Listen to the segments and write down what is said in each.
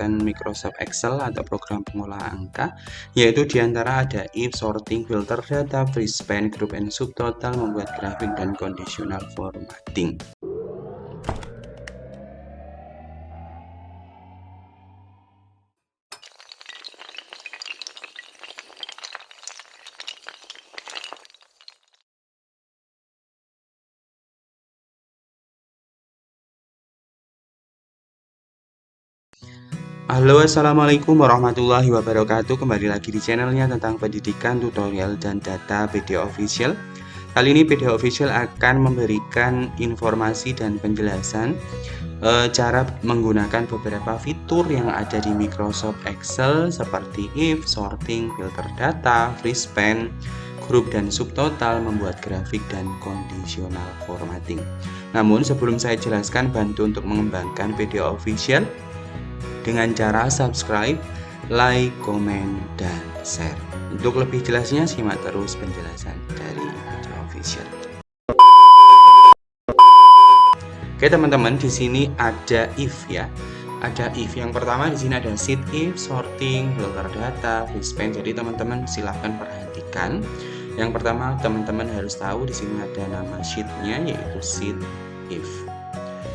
Microsoft Excel atau program pengolah angka, yaitu diantara ada if, sorting, filter data, free span, group and subtotal, membuat grafik, dan conditional formatting. Halo, assalamualaikum warahmatullahi wabarakatuh. Kembali lagi di channelnya tentang pendidikan, tutorial, dan data PD Official. Kali ini PD Official akan memberikan informasi dan penjelasan cara menggunakan beberapa fitur yang ada di Microsoft Excel seperti if, sorting, filter data, free span, group dan subtotal, membuat grafik, dan conditional formatting. Namun sebelum saya jelaskan, bantu untuk mengembangkan PD Official dengan cara subscribe, like, komen, dan share. Untuk lebih jelasnya simak terus penjelasan dari video official. Oke teman-teman, di sini ada if ya. Ada if. Yang pertama di sini ada sheet if, sorting, filter data, free span. Jadi teman-teman silahkan perhatikan. Yang pertama teman-teman harus tahu di sini ada nama sheetnya, yaitu sheet if.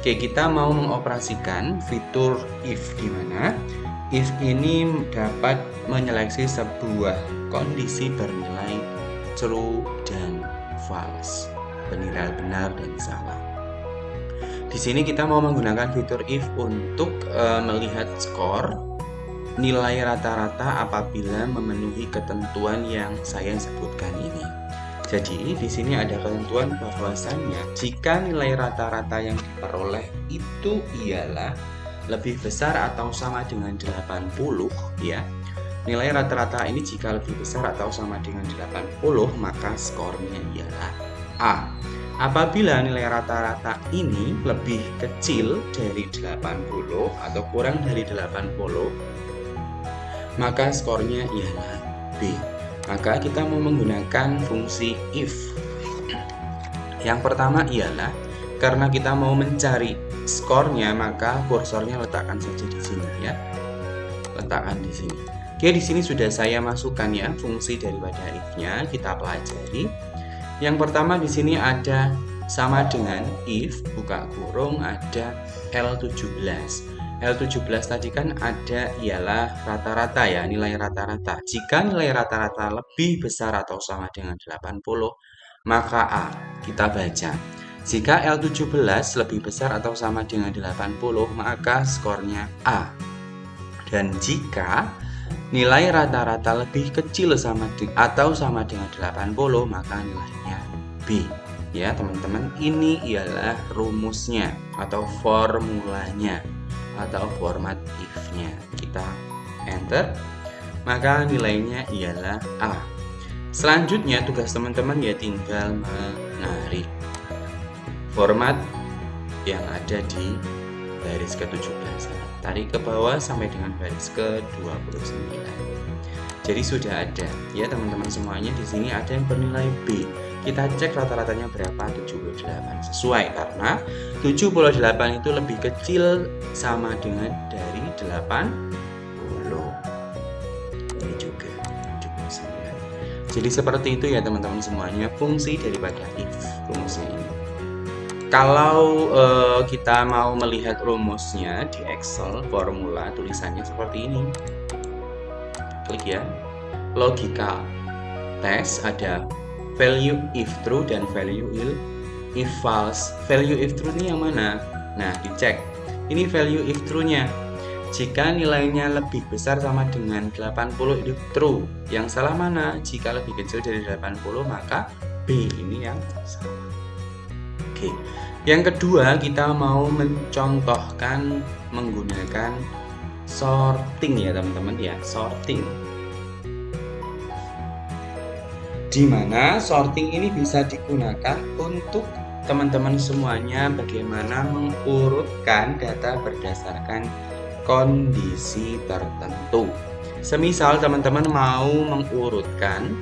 Oke, kita mau mengoperasikan fitur if, di mana if ini dapat menyeleksi sebuah kondisi bernilai true dan false, bernilai benar dan salah. Di sini kita mau menggunakan fitur if untuk melihat skor nilai rata-rata apabila memenuhi ketentuan yang saya sebutkan ini. Jadi di sini ada ketentuan bahwasannya jika nilai rata-rata yang diperoleh itu ialah lebih besar atau sama dengan 80 ya. Nilai rata-rata ini jika lebih besar atau sama dengan 80, maka skornya ialah A. Apabila nilai rata-rata ini lebih kecil dari 80 atau kurang dari 80, maka skornya ialah B. Maka kita mau menggunakan fungsi if. Yang pertama ialah karena kita mau mencari skornya, maka kursornya letakkan saja di sini ya. Letakkan di sini. Oke, di sini sudah saya masukkan ya fungsi daripada if-nya, kita pelajari. Yang pertama di sini ada sama dengan if, buka kurung, ada L17. L17 tadi kan ada ialah rata-rata ya, nilai rata-rata. Jika nilai rata-rata lebih besar atau sama dengan 80, maka A. Kita baca. Jika L17 lebih besar atau sama dengan 80, maka skornya A. Dan jika nilai rata-rata lebih kecil atau sama dengan 80, maka nilainya B. Ya teman-teman, ini ialah rumusnya atau formulanya atau format if-nya. Kita enter, maka nilainya ialah A. Selanjutnya tugas teman-teman ya tinggal menarik format yang ada di baris ke-17, tarik ke bawah sampai dengan baris ke-29. Jadi sudah ada ya teman-teman semuanya. Di sini ada yang bernilai B. Kita cek rata-ratanya berapa, 78. Sesuai karena 78 itu lebih kecil sama dengan dari 80. Ini juga 79. Jadi seperti itu ya teman-teman semuanya fungsi daripada if, rumusnya ini. Kalau kita mau melihat rumusnya di Excel, formula tulisannya seperti ini. Klik ya, logika tes, ada value if true dan value if false. Value if true ini yang mana? Nah, dicek. Ini value if true-nya. Jika nilainya lebih besar sama dengan 80 itu true. Yang salah mana? Jika lebih kecil dari 80, maka B ini yang salah. Oke. Yang kedua, kita mau mencontohkan menggunakan sorting ya teman-teman ya, sorting. Di mana sorting ini bisa digunakan untuk teman-teman semuanya bagaimana mengurutkan data berdasarkan kondisi tertentu. Semisal teman-teman mau mengurutkan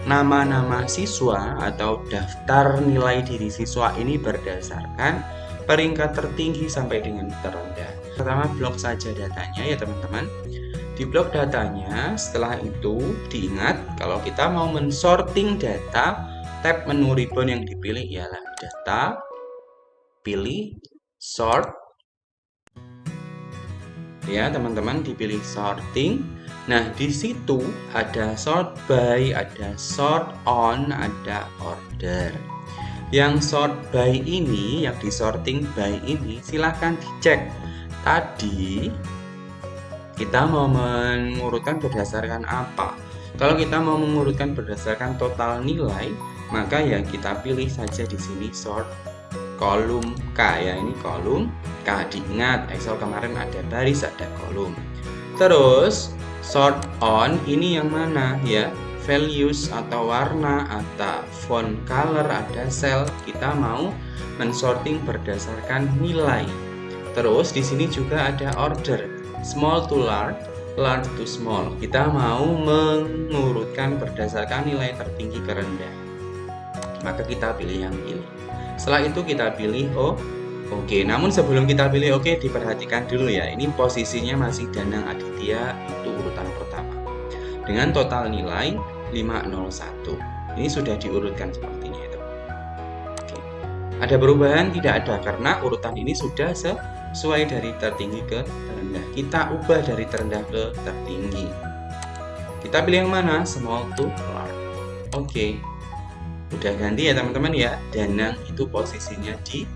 nama-nama siswa atau daftar nilai diri siswa ini berdasarkan peringkat tertinggi sampai dengan terendah. pertama blok saja datanya ya teman-teman. Di blok datanya, setelah itu diingat kalau kita mau mensorting data, tab menu ribbon yang dipilih ialah data, pilih sort, ya teman-teman, dipilih sorting. Nah, di situ ada sort by, ada sort on, ada order. Yang sort by ini, yang di sorting by ini, silahkan dicek. Tadi kita mau mengurutkan berdasarkan apa? Kalau kita mau mengurutkan berdasarkan total nilai, maka ya kita pilih saja di sini sort kolom K ya, ini kolom K. Diingat Excel kemarin ada baris, ada kolom. Terus sort on ini yang mana ya? Values atau warna atau font color, ada cell. Kita mau mensorting berdasarkan nilai. Terus di sini juga ada order, small to large, large to small. Kita mau mengurutkan berdasarkan nilai tertinggi ke rendah. Maka kita pilih yang ini. Setelah itu kita pilih oke. Namun sebelum kita pilih oke, diperhatikan dulu ya. Ini posisinya masih Danang Aditya, itu urutan pertama. Dengan total nilai 501. Ini sudah diurutkan sepertinya itu. Oke. Ada perubahan? Tidak ada, karena urutan ini sudah sesuai dari tertinggi ke terendah. Kita ubah dari terendah ke tertinggi. Kita pilih yang mana? Small to large. Oke. Udah ganti ya teman-teman ya. Danang itu posisinya di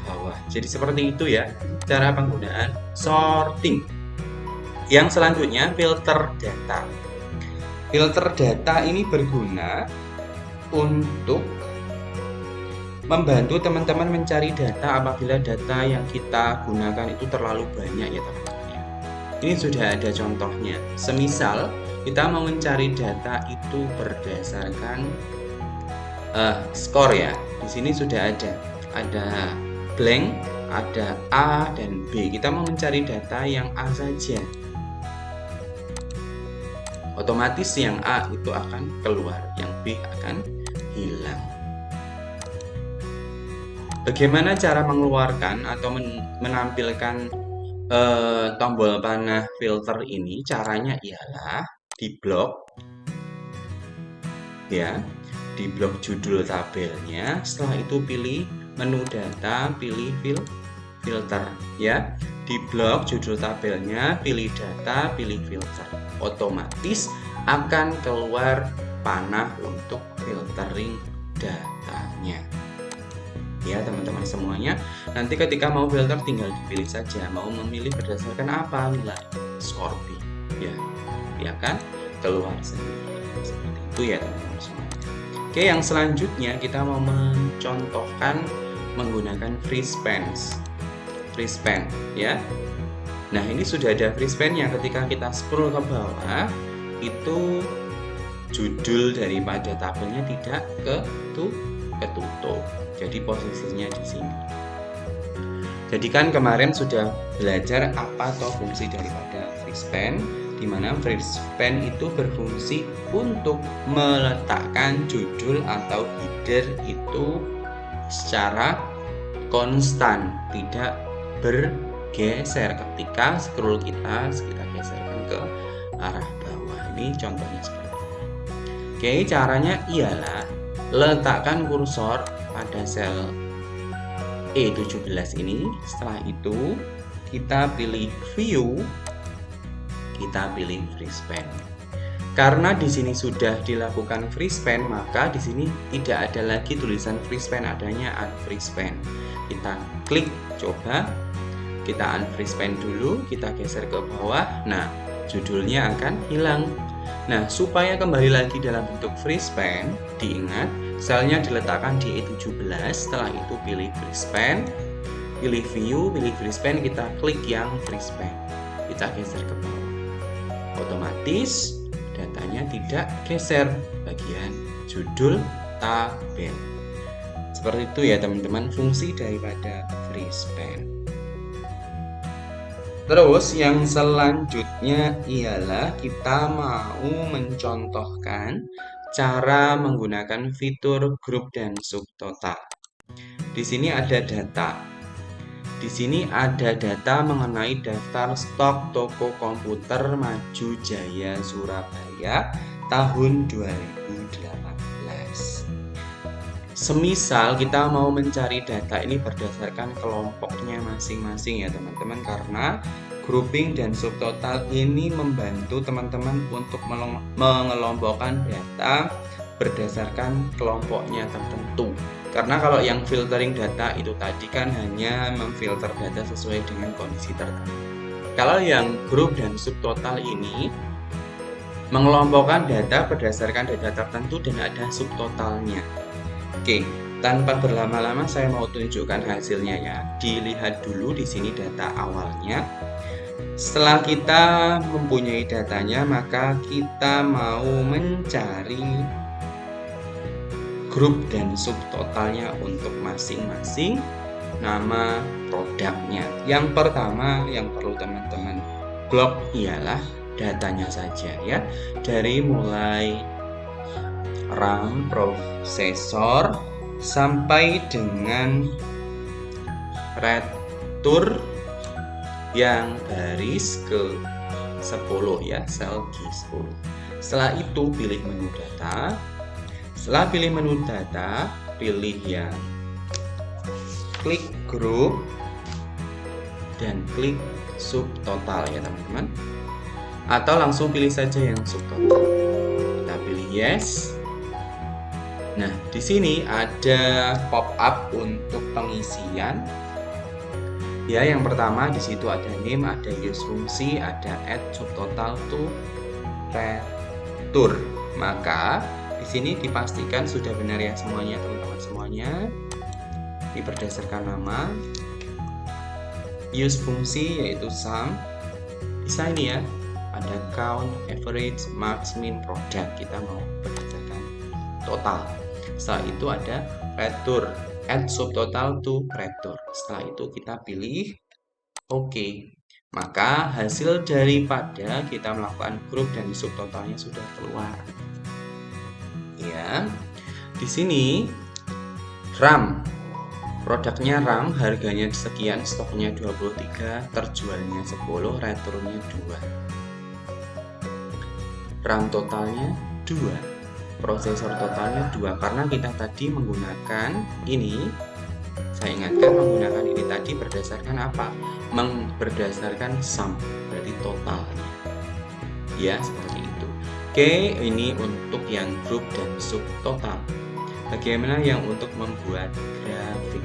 bawah. Jadi seperti itu ya cara penggunaan sorting. Yang selanjutnya filter data. Filter data ini berguna untuk membantu teman-teman mencari data apabila data yang kita gunakan itu terlalu banyak ya teman-teman ya. Ini sudah ada contohnya. Semisal kita mau mencari data itu berdasarkan skor ya. Di sini sudah ada blank, ada A dan B. Kita mau mencari data yang A saja. Otomatis yang A itu akan keluar, yang B akan hilang. Bagaimana cara mengeluarkan atau menampilkan tombol panah filter ini? Caranya ialah di blok ya, di blok judul tabelnya. Setelah itu pilih menu data, pilih filter ya. Di blok judul tabelnya pilih data, pilih filter. Otomatis akan keluar panah untuk filtering datanya. Ya teman-teman semuanya, nanti ketika mau filter tinggal dipilih saja mau memilih berdasarkan apa nilai skor B ya kan keluar sendiri seperti itu ya teman-teman semuanya. Oke, yang selanjutnya kita mau mencontohkan menggunakan free span ya. Nah ini sudah ada free span yang ketika kita scroll ke bawah itu judul daripada tabelnya tidak ketutup. Jadi posisinya di sini. Jadi kan kemarin sudah belajar apa toh fungsi daripada free span, di mana free span itu berfungsi untuk meletakkan judul atau header itu secara konstan, tidak bergeser ketika scroll kita geserkan ke arah bawah. Ini contohnya seperti ini. Oke, caranya ialah letakkan kursor pada sel E17 ini. Setelah itu kita pilih view, kita pilih free span. Karena di sini sudah dilakukan free span, maka di sini tidak ada lagi tulisan free span, adanya unfree span. Kita klik coba, kita unfree span dulu, kita geser ke bawah. Nah, judulnya akan hilang. Nah, supaya kembali lagi dalam bentuk free span, diingat selnya diletakkan di E17. Setelah itu pilih free span, pilih view, pilih free span, kita klik yang free span, kita geser ke bawah. Otomatis datanya tidak geser bagian judul tabel. Seperti itu ya teman-teman fungsi daripada free span. Terus yang selanjutnya ialah kita mau mencontohkan cara menggunakan fitur grup dan subtotal. Di sini ada data. Di sini ada data mengenai daftar stok toko komputer Maju Jaya Surabaya tahun 2018. Semisal kita mau mencari data ini berdasarkan kelompoknya masing-masing ya teman-teman, karena grouping dan subtotal ini membantu teman-teman untuk mengelompokkan data berdasarkan kelompoknya tertentu. Karena kalau yang filtering data itu tadi kan hanya memfilter data sesuai dengan kondisi tertentu. Kalau yang grup dan subtotal ini mengelompokkan data berdasarkan data tertentu dan ada subtotalnya. Oke, tanpa berlama-lama saya mau tunjukkan hasilnya ya. Dilihat dulu di sini data awalnya. Setelah kita mempunyai datanya, maka kita mau mencari grup dan subtotalnya untuk masing-masing nama produknya. Yang pertama yang perlu teman-teman blok ialah datanya saja ya. Dari mulai RAM, prosesor, sampai dengan retur yang baris ke 10 ya, sel G10. Setelah itu pilih menu data. Setelah pilih menu data, pilih yang klik grup dan klik subtotal ya teman-teman. Atau langsung pilih saja yang subtotal. Kita pilih yes. Nah, di sini ada pop-up untuk pengisian. Ya, yang pertama di situ ada name, ada use fungsi, ada add subtotal to retur. Maka di sini dipastikan sudah benar ya semuanya teman-teman semuanya. Ini berdasarkan nama. Use fungsi yaitu sum. Bisa ini ya. Ada count, average, max, min, product. Kita mau berdasarkan total. Setelah itu ada retur. Add subtotal to retur. Setelah itu kita pilih OK. Maka hasil daripada kita melakukan grup dan subtotalnya sudah keluar. Ya, di sini RAM, produknya RAM, harganya sekian, stoknya 23, terjualnya 10, returnya 2. RAM totalnya 2, prosesor totalnya 2, karena kita tadi menggunakan ini, saya ingatkan menggunakan ini tadi berdasarkan apa? Berdasarkan sum, berarti totalnya. Ya, seperti itu. Oke, ini untuk yang grup dan subtotal. Bagaimana yang untuk membuat grafik?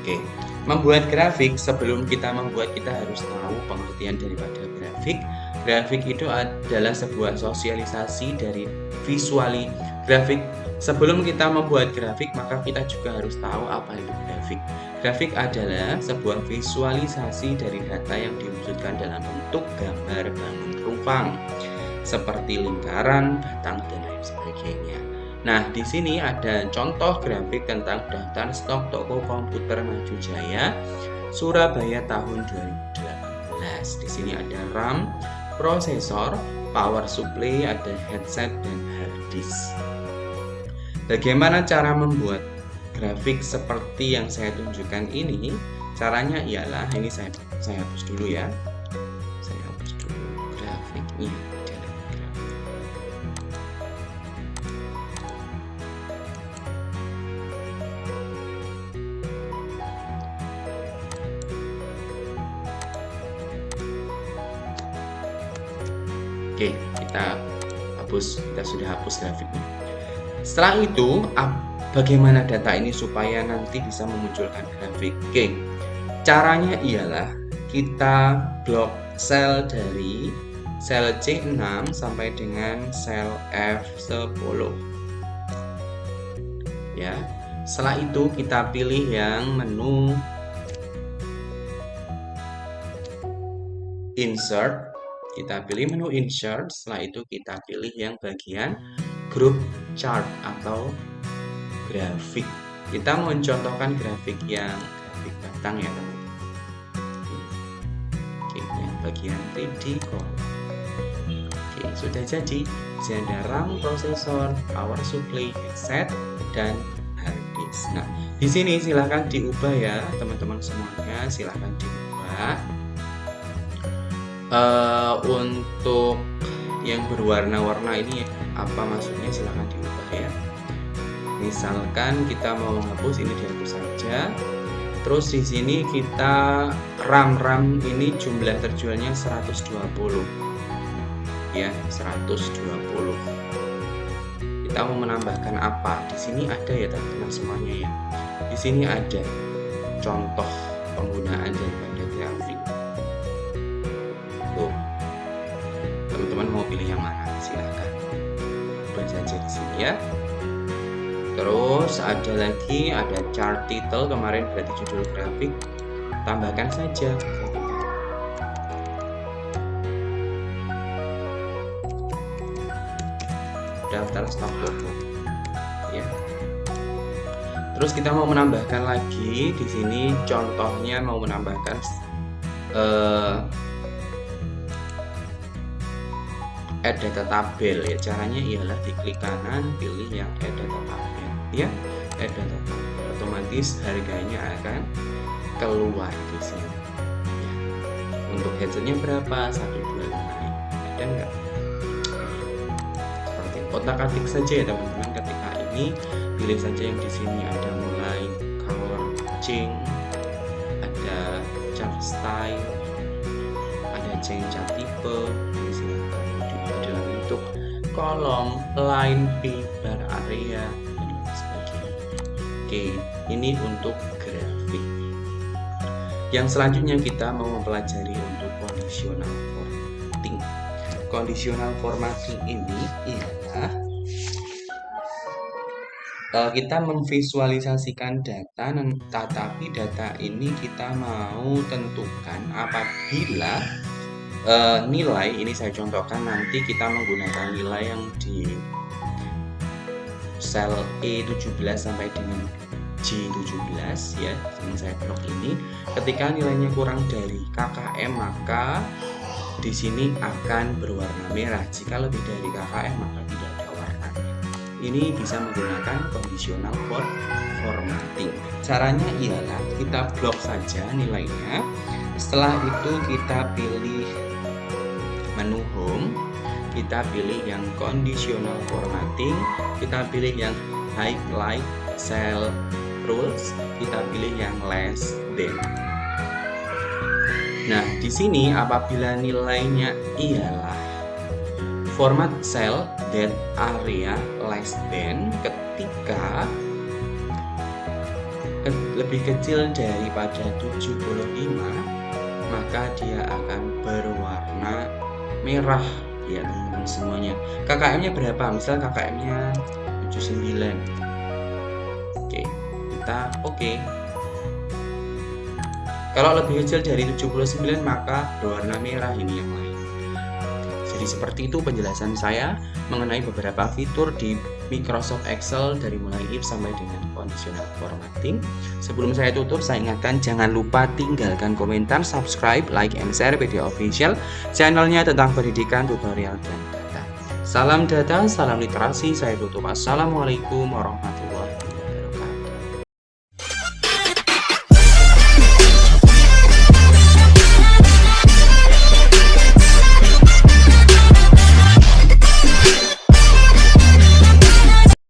Oke, membuat grafik, sebelum kita membuat kita harus tahu pengertian daripada grafik. Grafik itu adalah sebuah sosialisasi dari visuali grafik. Sebelum kita membuat grafik, maka kita juga harus tahu apa itu grafik. Grafik adalah sebuah visualisasi dari data yang diwujudkan dalam bentuk gambar bangun rupang, seperti lingkaran, batang, dan lain sebagainya. Nah, di sini ada contoh grafik tentang daftar stok toko komputer Maju Jaya Surabaya tahun 2018. Di sini ada RAM, prosesor, power supply, ada headset, dan hard disk. Bagaimana cara membuat grafik seperti yang saya tunjukkan ini? Caranya ialah, ini saya hapus dulu ya. Saya hapus dulu grafiknya. Oke, kita sudah hapus grafiknya. Setelah itu, bagaimana data ini supaya nanti bisa memunculkan grafik? Oke, caranya ialah kita blok sel dari sel C6 sampai dengan sel F10. Ya, setelah itu kita pilih yang menu insert. Kita pilih menu insert, setelah itu kita pilih yang bagian group chart atau grafik. Kita mencontohkan grafik yang grafik batang ya teman-teman. Oke, yang bagian 3D column. Oke, sudah jadi. Ada RAM, prosesor, power supply, headset, dan hard disk. Nah, di sini silahkan diubah ya teman-teman semuanya, silahkan diubah. Untuk yang berwarna-warna ini apa maksudnya, silahkan diubah ya. Misalkan kita mau menghapus, ini dihapus saja. Terus di sini kita RAM ini jumlah terjualnya 120 ya, 120. Kita mau menambahkan apa? Di sini ada ya teman-teman semuanya ya. Di sini ada contoh penggunaan daripada grafik. Tuh, teman-teman mau pilih yang mana? Silahkan ubah saja di sini ya. Terus ada lagi, ada chart title, kemarin berarti judul grafik, tambahkan saja. Daftar stok logo ya. Terus kita mau menambahkan lagi di sini, contohnya mau menambahkan add data tabel ya. Caranya ialah diklik kanan, pilih yang add data tabel ya, add data tabel, otomatis harganya akan keluar di sini ya. Untuk headsetnya berapa? 125, ada enggak? Seperti otak-atik saja ya teman-teman. Ketika ini pilih saja yang di sini, ada mulai color change, ada chart style, ada change chart tipe, ini silahkan diubah dalam bentuk kolom, line, bar area, dan lain sebagainya. Oke, ini untuk grafik. Yang selanjutnya kita mau mempelajari untuk conditional formatting. Conditional formatting ini ialah kita memvisualisasikan data, tetapi data ini kita mau tentukan apabila nilai ini, saya contohkan nanti kita menggunakan nilai yang di sel E17 sampai dengan J17 ya, yang saya blok ini. Ketika nilainya kurang dari KKM maka di sini akan berwarna merah. Jika lebih dari KKM maka tidak ada warnanya. Ini bisa menggunakan conditional formatting. Caranya ialah kita blok saja nilainya. Setelah itu kita pilih menu home, kita pilih yang conditional formatting, kita pilih yang highlight cell rules, kita pilih yang less than. Nah, di sini apabila nilainya ialah format cell that area less than, ketika lebih kecil daripada 75 maka dia akan berwarna merah ya teman-teman semuanya. KKM-nya berapa? Misal KKM-nya 79. Oke, kita oke. Kalau lebih kecil dari 79 maka berwarna merah, ini yang lain. Jadi seperti itu penjelasan saya mengenai beberapa fitur di Microsoft Excel dari mulai if sampai dengan conditional formatting. Sebelum saya tutup, saya ingatkan jangan lupa tinggalkan komentar, subscribe, like, and share video official channelnya tentang pendidikan, tutorial, dan data. Salam data, salam literasi. Saya tutup. Assalamualaikum warahmatullahi wabarakatuh.